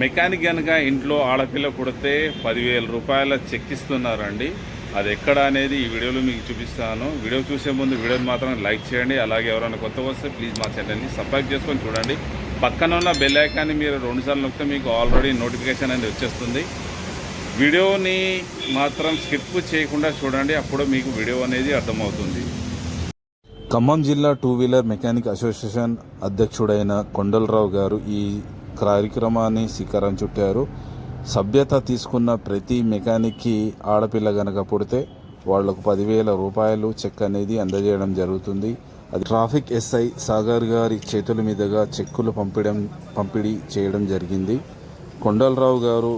Mechanic కనుక ఇంట్లో ఆడపిల్ల పుడితే 10,000 రూపాయల చెక్ ఇస్తున్నారండి. అది ఎక్కడ అనేది ఈ వీడియోలో మీకు చూపిస్తాను. వీడియో చూసే ముందు వీడియోని మాత్రం లైక్ చేయండి. అలాగే ఎవరైనా కొత్తగా వస్తే ప్లీజ్ మా ఛానల్ని సబ్స్క్రైబ్ చేసుకొని చూడండి. పక్కన ఉన్న బెల్ ఐకాన్ని మీరు 2 సార్లు నొక్కితే మీకు ఆల్రెడీ నోటిఫికేషన్ అనేది వచ్చేస్తుంది. వీడియోని మాత్రం స్కిప్ చేయకుండా చూడండి, అప్పుడు మీకు వీడియో అనేది అర్థమవుతుంది. ఖమ్మం జిల్లా 2 వీలర్ మెకానిక్ అసోసియేషన్ అధ్యక్షుడైన కొండలరావు గారు ఈ కార్యక్రమాన్ని శ్రీకారం చుట్టారు. సభ్యత తీసుకున్న ప్రతి మెకానిక్కి ఆడపిల్ల గనక పుడితే వాళ్లకు 10,000 రూపాయలు చెక్ అనేది అందజేయడం జరుగుతుంది. అది ట్రాఫిక్ ఎస్ఐ సాగర్ గారి చేతుల మీదుగా చెక్కులు పంపిణీ చేయడం జరిగింది. కొండలరావు గారు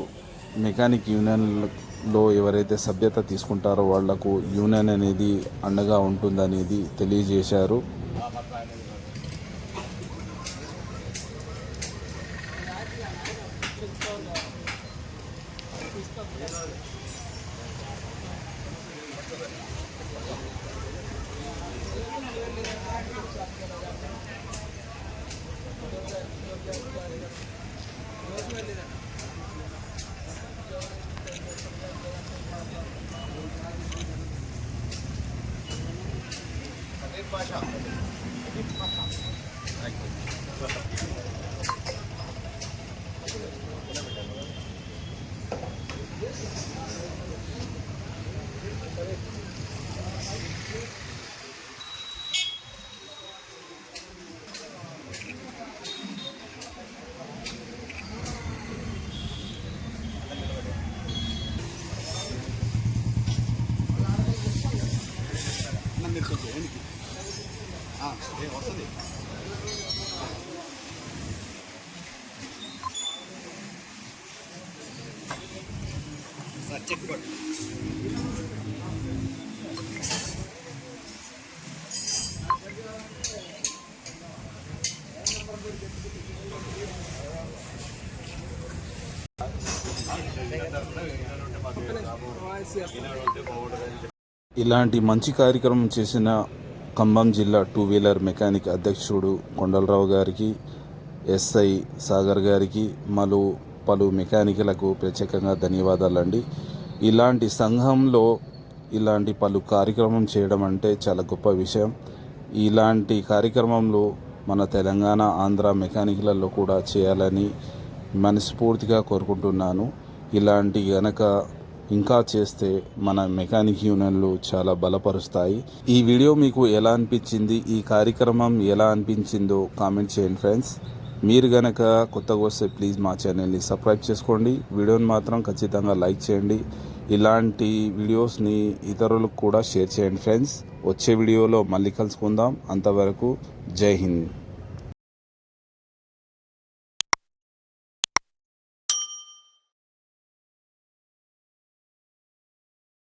మెకానిక్ యూనియన్లో ఎవరైతే సభ్యత తీసుకుంటారో వాళ్లకు యూనియన్ అనేది అండగా ఉంటుందనేది తెలియజేశారు. వస్తుంది సార్ చెక్ పట్టు. ఇలాంటి మంచి కార్యక్రమం చేసిన ఖమ్మం జిల్లా 2 వీలర్ మెకానిక్ అధ్యక్షుడు కొండలరావు గారికి, ఎస్ఐ సాగర్ గారికి, పలు మెకానికులకు ప్రత్యేకంగా ధన్యవాదాలండి. ఇలాంటి సంఘంలో ఇలాంటి పలు కార్యక్రమం చేయడం అంటే చాలా గొప్ప విషయం. ఇలాంటి కార్యక్రమంలో మన తెలంగాణ, ఆంధ్ర మెకానికులలో కూడా చేయాలని మనస్ఫూర్తిగా కోరుకుంటున్నాను. ఇలాంటి గనక ఇంకా చేస్తే మన మెకానిక్ యూనియన్లు చాలా బలపరుస్తాయి. ఈ వీడియో మీకు ఎలా అనిపించింది, ఈ కార్యక్రమం ఎలా అనిపించిందో కామెంట్ చేయండి ఫ్రెండ్స్. మీరు గనక కొత్తగా వస్తే ప్లీజ్ మా ఛానల్ని సబ్స్క్రైబ్ చేసుకోండి. వీడియోని మాత్రం ఖచ్చితంగా లైక్ చేయండి. ఇలాంటి వీడియోస్ని ఇతరులకు కూడా షేర్ చేయండి ఫ్రెండ్స్. వచ్చే వీడియోలో మళ్ళీ కలుసుకుందాం. అంతవరకు జై హింద్.